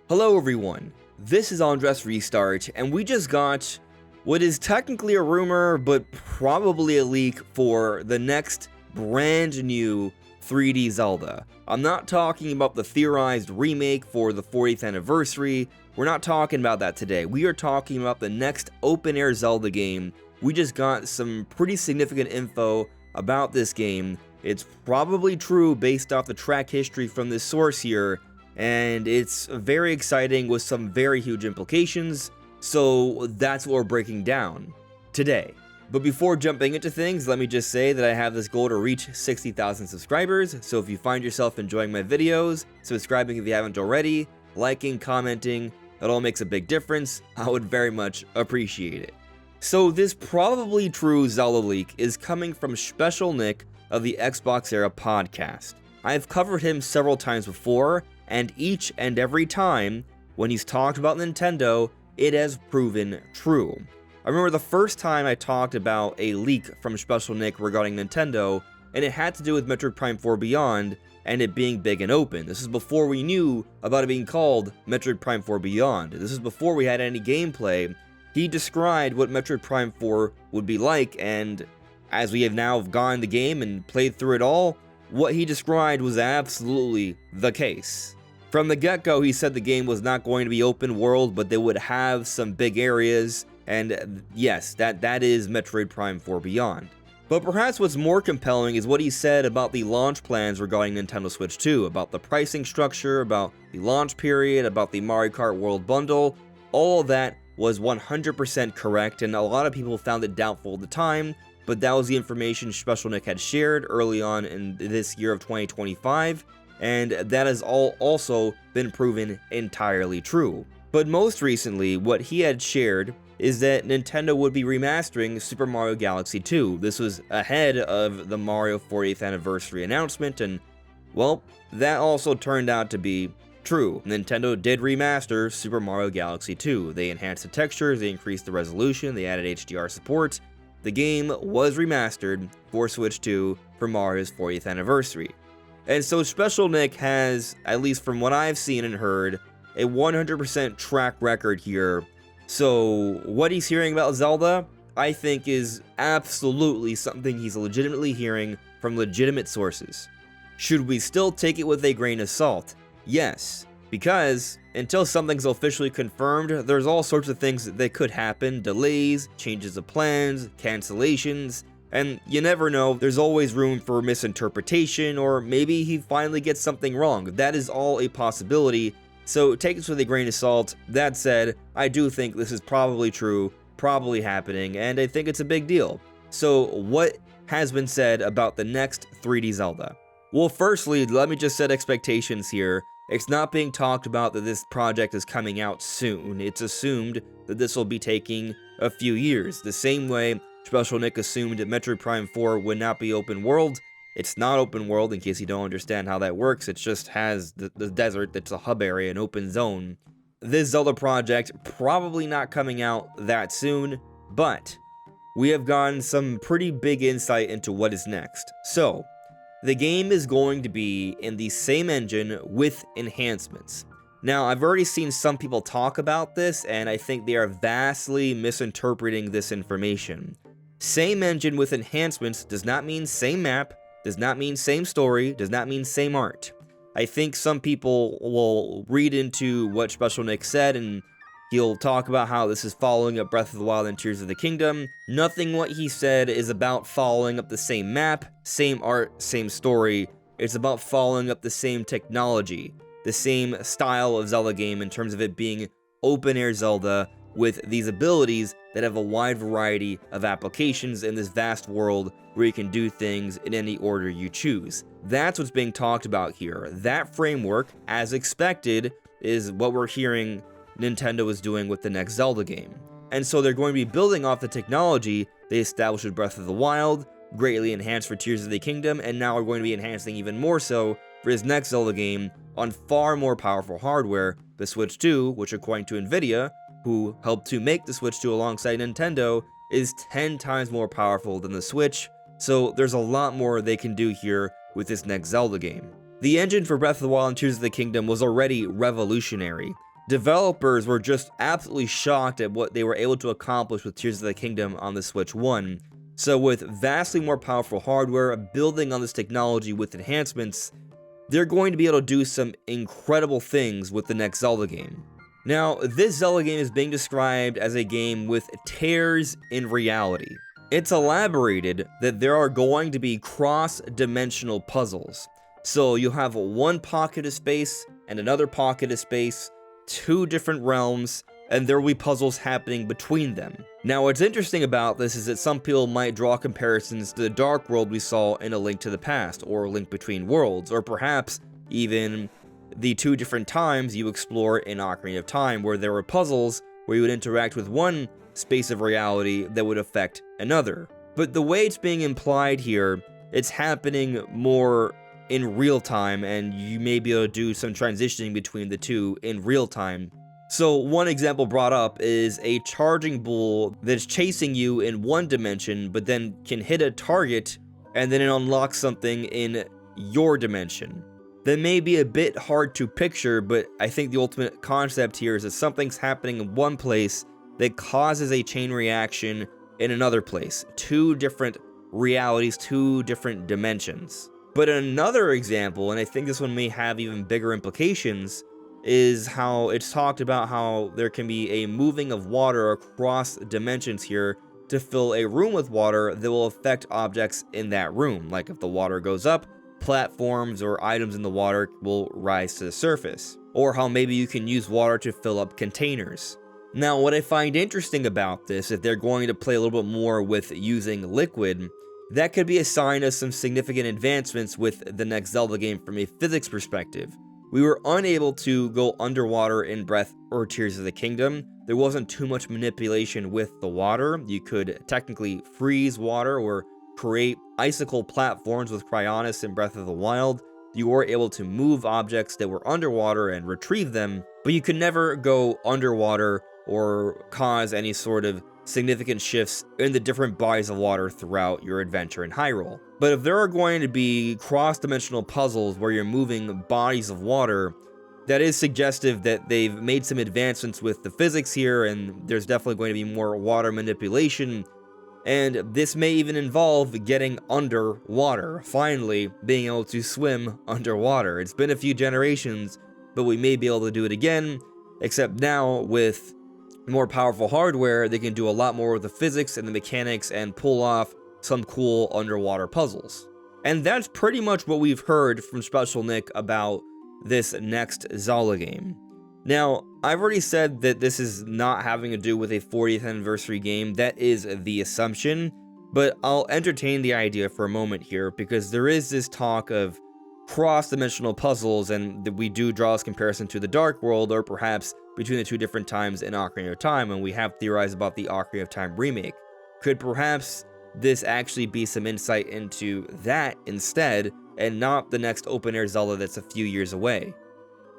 Hello everyone, this is AndresRestart, and we just got what is technically a rumor, but probably a leak for the next brand new 3D Zelda. I'm not talking about the theorized remake for the 40th anniversary, we're not talking about that today. We are talking about the next open-air Zelda game. We just got some pretty significant info about this game. It's probably true based off the track history from this source here, and it's very exciting with some very huge implications, so that's what we're breaking down today. But before jumping into things, let me just say that I have this goal to reach 60,000 subscribers, so if you find yourself enjoying my videos, subscribing if you haven't already, liking, commenting, it all makes a big difference. I would very much appreciate it. So this probably true Zelda leak is coming from Special Nick of the Xbox Era podcast. I've covered him several times before, and each and every time, when he's talked about Nintendo, it has proven true. I remember the first time I talked about a leak from Special Nick regarding Nintendo, and it had to do with Metroid Prime 4 Beyond, and it being big and open. This is before we knew about it being called Metroid Prime 4 Beyond. This is before we had any gameplay. He described what Metroid Prime 4 would be like, and as we have now gone the game and played through it all, what he described was absolutely the case. From the get-go, he said the game was not going to be open world, but they would have some big areas, and yes, that is Metroid Prime 4 Beyond. But perhaps what's more compelling is what he said about the launch plans regarding Nintendo Switch 2, about the pricing structure, about the launch period, about the Mario Kart World Bundle. All of that was 100% correct, and a lot of people found it doubtful at the time, but that was the information Special Nick had shared early on in this year of 2025, and that has all also been proven entirely true. But most recently, what he had shared is that Nintendo would be remastering Super Mario Galaxy 2. This was ahead of the Mario 40th anniversary announcement, and well, that also turned out to be true. Nintendo did remaster Super Mario Galaxy 2. They enhanced the textures, they increased the resolution, they added HDR support. The game was remastered for Switch 2 for Mario's 40th anniversary. And so Special Nick has, at least from what I've seen and heard, a 100% track record here. So what he's hearing about Zelda, I think is absolutely something he's legitimately hearing from legitimate sources. Should we still take it with a grain of salt? Yes, because until something's officially confirmed, there's all sorts of things that could happen, delays, changes of plans, cancellations, and you never know, there's always room for misinterpretation, or maybe he finally gets something wrong. That is all a possibility, so take this with a grain of salt. That said, I do think this is probably true, probably happening, and I think it's a big deal. So what has been said about the next 3D Zelda? Well, firstly, let me just set expectations here. It's not being talked about that this project is coming out soon. It's assumed that this will be taking a few years. The same way Special Nick assumed that Metroid Prime 4 would not be open world. It's not open world, in case you don't understand how that works. It just has the desert that's a hub area, an open zone. This Zelda project probably not coming out that soon, but we have gotten some pretty big insight into what is next. So, the game is going to be in the same engine with enhancements. Now, I've already seen some people talk about this, and I think they are vastly misinterpreting this information. Same engine with enhancements does not mean same map, does not mean same story, does not mean same art. I think some people will read into what Special Nick said, and he'll talk about how this is following up Breath of the Wild and Tears of the Kingdom. Nothing what he said is about following up the same map, same art, same story. It's about following up the same technology, the same style of Zelda game in terms of it being open-air Zelda with these abilities that have a wide variety of applications in this vast world where you can do things in any order you choose. That's what's being talked about here. That framework, as expected, is what we're hearing Nintendo is doing with the next Zelda game. And so they're going to be building off the technology they established with Breath of the Wild, greatly enhanced for Tears of the Kingdom, and now are going to be enhancing even more so for his next Zelda game on far more powerful hardware, the Switch 2, which according to Nvidia, who helped to make the Switch 2 alongside Nintendo, is 10 times more powerful than the Switch, so there's a lot more they can do here with this next Zelda game. The engine for Breath of the Wild and Tears of the Kingdom was already revolutionary. Developers were just absolutely shocked at what they were able to accomplish with Tears of the Kingdom on the Switch 1. So with vastly more powerful hardware, building on this technology with enhancements, they're going to be able to do some incredible things with the next Zelda game. Now, this Zelda game is being described as a game with tears in reality. It's elaborated that there are going to be cross-dimensional puzzles. So you'll have one pocket of space and another pocket of space, two different realms, and there will be puzzles happening between them. Now, what's interesting about this is that some people might draw comparisons to the Dark World we saw in A Link to the Past, or A Link Between Worlds, or perhaps even the two different times you explore in Ocarina of Time, where there were puzzles where you would interact with one space of reality that would affect another. But the way it's being implied here, it's happening more in real time, and you may be able to do some transitioning between the two in real time. So one example brought up is a charging bull that's chasing you in one dimension, but then can hit a target, and then it unlocks something in your dimension. That may be a bit hard to picture, but I think the ultimate concept here is that something's happening in one place that causes a chain reaction in another place. Two different realities, two different dimensions. But another example, and I think this one may have even bigger implications, is how it's talked about how there can be a moving of water across dimensions here to fill a room with water that will affect objects in that room. Like if the water goes up, platforms or items in the water will rise to the surface. Or how maybe you can use water to fill up containers. Now, what I find interesting about this, if they're going to play a little bit more with using liquid, that could be a sign of some significant advancements with the next Zelda game from a physics perspective. We were unable to go underwater in Breath or Tears of the Kingdom. There wasn't too much manipulation with the water. You could technically freeze water or create icicle platforms with Cryonis in Breath of the Wild. You were able to move objects that were underwater and retrieve them, but you could never go underwater or cause any sort of significant shifts in the different bodies of water throughout your adventure in Hyrule. But if there are going to be cross-dimensional puzzles where you're moving bodies of water, that is suggestive that they've made some advancements with the physics here, and there's definitely going to be more water manipulation, and this may even involve getting underwater, finally being able to swim underwater. It's been a few generations, but we may be able to do it again, except now with more powerful hardware, they can do a lot more with the physics and the mechanics and pull off some cool underwater puzzles. And that's pretty much what we've heard from Special Nick about this next Zelda game. Now, I've already said that this is not having to do with a 40th anniversary game. That is the assumption, but I'll entertain the idea for a moment here because there is this talk of cross-dimensional puzzles, and we do draw this comparison to the Dark World, or perhaps between the two different times in Ocarina of Time, and we have theorized about the Ocarina of Time remake. Could perhaps this actually be some insight into that instead, and not the next open-air Zelda that's a few years away?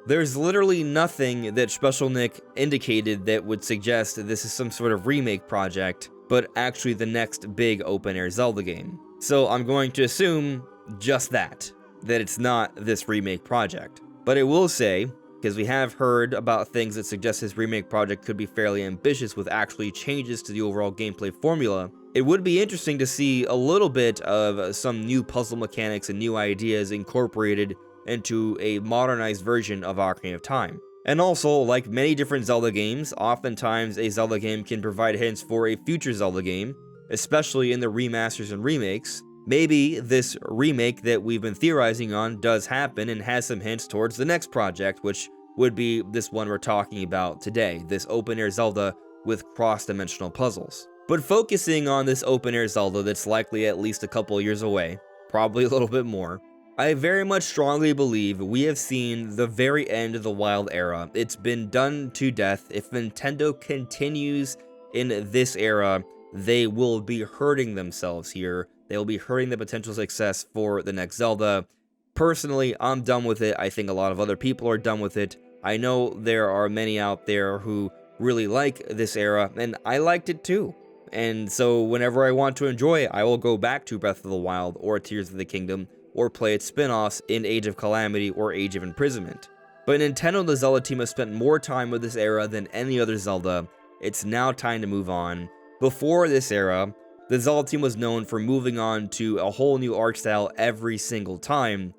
There's literally nothing that Special Nick indicated that would suggest that this is some sort of remake project, but actually the next big open-air Zelda game. So I'm going to assume just that it's not this remake project. But I will say, because we have heard about things that suggest this remake project could be fairly ambitious with actually changes to the overall gameplay formula, it would be interesting to see a little bit of some new puzzle mechanics and new ideas incorporated into a modernized version of Ocarina of Time. And also, like many different Zelda games, oftentimes a Zelda game can provide hints for a future Zelda game, especially in the remasters and remakes. Maybe this remake that we've been theorizing on does happen and has some hints towards the next project, which would be this one we're talking about today, this open-air Zelda with cross-dimensional puzzles. But focusing on this open-air Zelda that's likely at least a couple years away, probably a little bit more, I very much strongly believe we have seen the very end of the Wild era. It's been done to death. If Nintendo continues in this era, they will be hurting themselves here. They will be hurting the potential success for the next Zelda. Personally, I'm done with it. I think a lot of other people are done with it. I know there are many out there who really like this era, and I liked it too. And so whenever I want to enjoy it, I will go back to Breath of the Wild or Tears of the Kingdom or play its spin-offs in Age of Calamity or Age of Imprisonment. But Nintendo and the Zelda team have spent more time with this era than any other Zelda. It's now time to move on. Before this era, the Zelda team was known for moving on to a whole new art style every single time.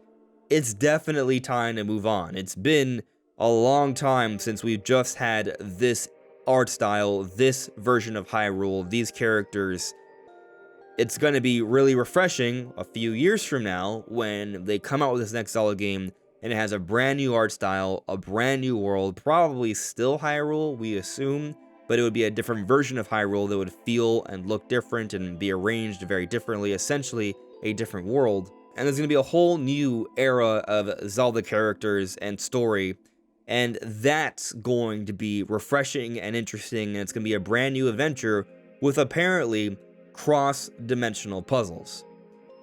It's definitely time to move on. It's been a long time since we've just had this art style, this version of Hyrule, these characters. It's going to be really refreshing a few years from now when they come out with this next Zelda game and it has a brand new art style, a brand new world, probably still Hyrule, we assume, but it would be a different version of Hyrule that would feel and look different and be arranged very differently, essentially a different world. And there's going to be a whole new era of Zelda characters and story, and that's going to be refreshing and interesting, and it's going to be a brand new adventure with apparently cross-dimensional puzzles.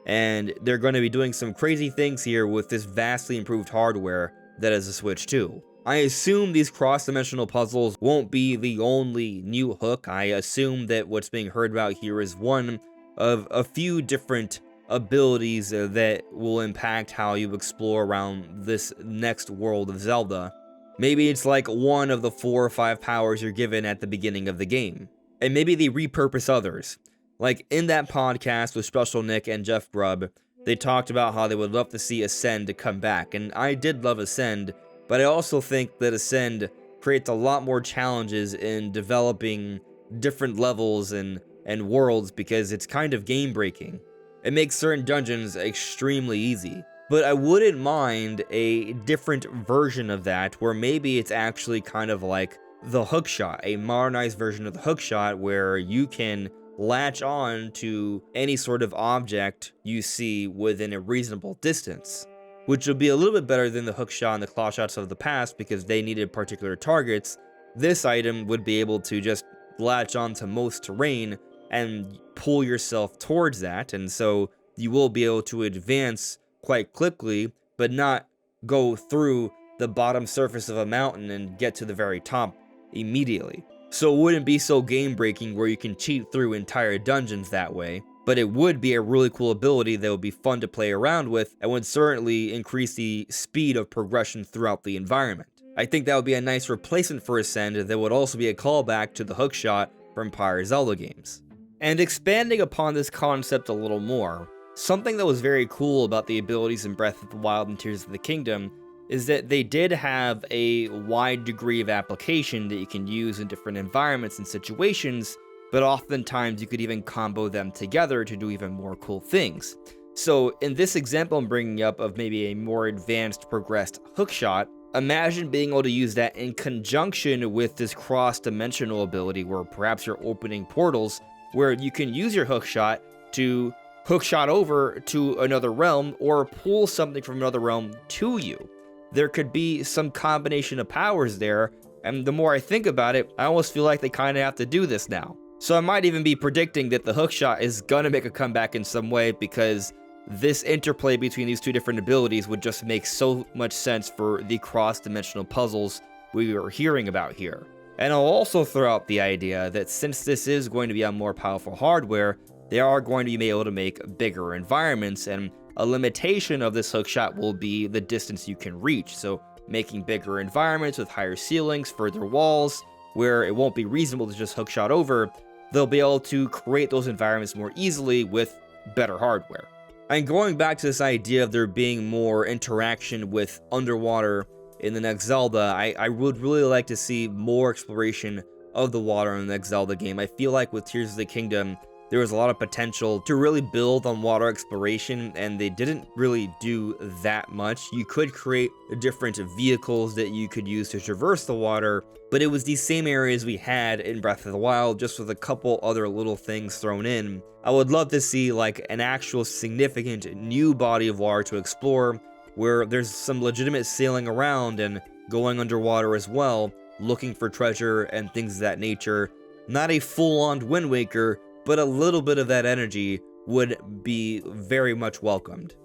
And they're going to be doing some crazy things here with this vastly improved hardware that is the Switch 2. I assume these cross-dimensional puzzles won't be the only new hook. I assume that what's being heard about here is one of a few different abilities that will impact how you explore around this next world of Zelda. Maybe it's like one of the 4 or 5 powers you're given at the beginning of the game. And maybe they repurpose others. Like in that podcast with Special Nick and Jeff Grubb, they talked about how they would love to see Ascend to come back. And I did love Ascend, but I also think that Ascend creates a lot more challenges in developing different levels and worlds because it's kind of game-breaking. It makes certain dungeons extremely easy. But I wouldn't mind a different version of that where maybe it's actually kind of like the hookshot, a modernized version of the hookshot where you can latch on to any sort of object you see within a reasonable distance, which would be a little bit better than the hookshot and the claw shots of the past because they needed particular targets. This item would be able to just latch on to most terrain and pull yourself towards that, and so you will be able to advance quite quickly, but not go through the bottom surface of a mountain and get to the very top immediately. So it wouldn't be so game-breaking where you can cheat through entire dungeons that way, but it would be a really cool ability that would be fun to play around with and would certainly increase the speed of progression throughout the environment. I think that would be a nice replacement for Ascend that would also be a callback to the hookshot from prior Zelda games. And expanding upon this concept a little more, something that was very cool about the abilities in Breath of the Wild and Tears of the Kingdom is that they did have a wide degree of application that you can use in different environments and situations, but oftentimes you could even combo them together to do even more cool things. So in this example I'm bringing up of maybe a more advanced progressed hookshot, imagine being able to use that in conjunction with this cross-dimensional ability where perhaps you're opening portals where you can use your hookshot to hookshot over to another realm or pull something from another realm to you. There could be some combination of powers there, and the more I think about it, I almost feel like they kind of have to do this now. So I might even be predicting that the hookshot is gonna make a comeback in some way because this interplay between these two different abilities would just make so much sense for the cross-dimensional puzzles we were hearing about here. And I'll also throw out the idea that since this is going to be on more powerful hardware, they are going to be able to make bigger environments, and a limitation of this hookshot will be the distance you can reach. So making bigger environments with higher ceilings, further walls, where it won't be reasonable to just hookshot over, they'll be able to create those environments more easily with better hardware. And going back to this idea of there being more interaction with underwater in the next Zelda, I would really like to see more exploration of the water in the next Zelda game. I feel like with Tears of the Kingdom, there was a lot of potential to really build on water exploration, and they didn't really do that much. You could create different vehicles that you could use to traverse the water, but it was these same areas we had in Breath of the Wild, just with a couple other little things thrown in. I would love to see like an actual significant new body of water to explore, where there's some legitimate sailing around and going underwater as well, looking for treasure and things of that nature. Not a full-on Wind Waker, but a little bit of that energy would be very much welcomed.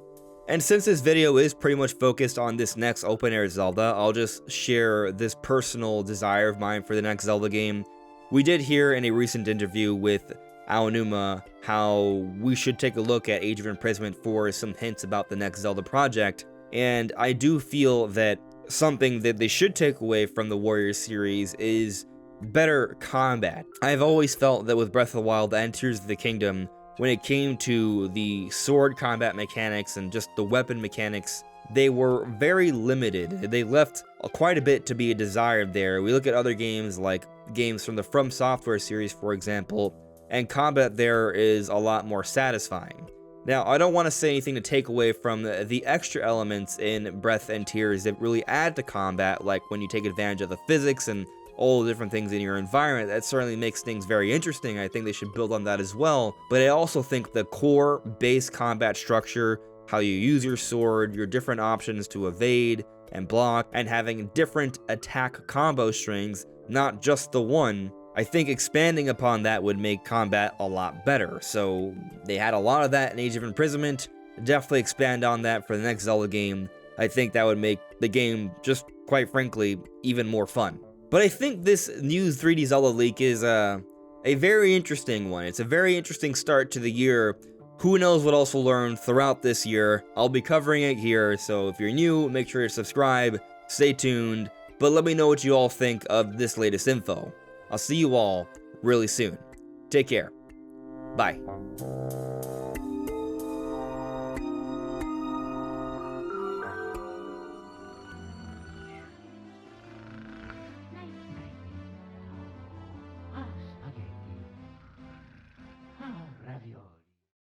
And since this video is pretty much focused on this next open-air Zelda, I'll just share this personal desire of mine for the next Zelda game. We did hear in a recent interview with Aonuma how we should take a look at Age of Imprisonment for some hints about the next Zelda project, and I do feel that something that they should take away from the Warriors series is better combat. I've always felt that with Breath of the Wild and Tears of the Kingdom, when it came to the sword combat mechanics and just the weapon mechanics, they were very limited. They left quite a bit to be desired there. We look at other games like games from the From Software series, for example, and combat there is a lot more satisfying. Now, I don't want to say anything to take away from the extra elements in Breath and Tears that really add to combat, like when you take advantage of the physics and all the different things in your environment. That certainly makes things very interesting. I think they should build on that as well. But I also think the core base combat structure, how you use your sword, your different options to evade and block, and having different attack combo strings, not just the one, I think expanding upon that would make combat a lot better. So they had a lot of that in Age of Imprisonment. Definitely expand on that for the next Zelda game. I think that would make the game, just quite frankly, even more fun. But I think this new 3D Zelda leak is a very interesting one. It's a very interesting start to the year. Who knows what else we'll learn throughout this year. I'll be covering it here, so if you're new, make sure to subscribe, stay tuned, but let me know what you all think of this latest info. I'll see you all really soon. Take care. Bye.